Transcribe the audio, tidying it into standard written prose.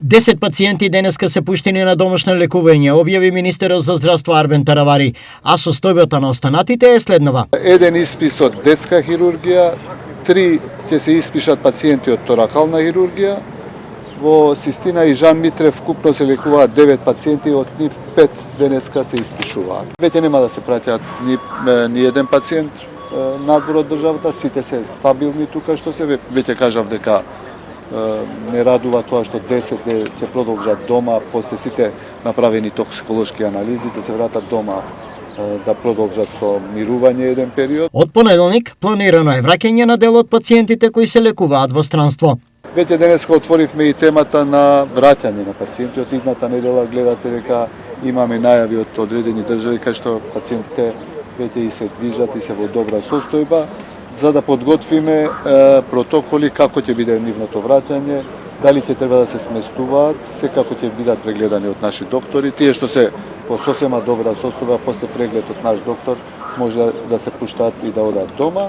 10 пациенти денеска се пуштени на домашно лекување, објави министерот за здравство Арбен Таравари, а состојбата на останатите е следнова. Еден испис од детска хирургија, 3 ќе се испишат пациенти од торакална хирургија, во Систина и Жан Митрев вкупно се лекуваат 9 пациенти, од нив 5 денеска се испишуваат. Веќе нема да се праќаат ни еден пациент надвор од државата, сите се стабилни тука што се веќе кажав дека не радува тоа што 10 ќе продолжат дома, после сите направени токсиколошки анализи, ќе се вратат дома да продолжат со мирување еден период. Од понеделник планирано е враќање на дел од пациентите кои се лекуваат во странство. Веќе денеска отворивме и темата на враќање на пациенти. Од идната недела гледате дека имаме најави од одредени држави кај што пациентите веќе и се движат и се во добра состојба, за да подготвиме протоколи како ќе биде нивното враќање, дали ќе треба да се сместуваат, секако ќе бидат прегледани од наши доктори. Тие што се по сосема добра состојба, после преглед од наш доктор, може да се пуштаат и да одат дома.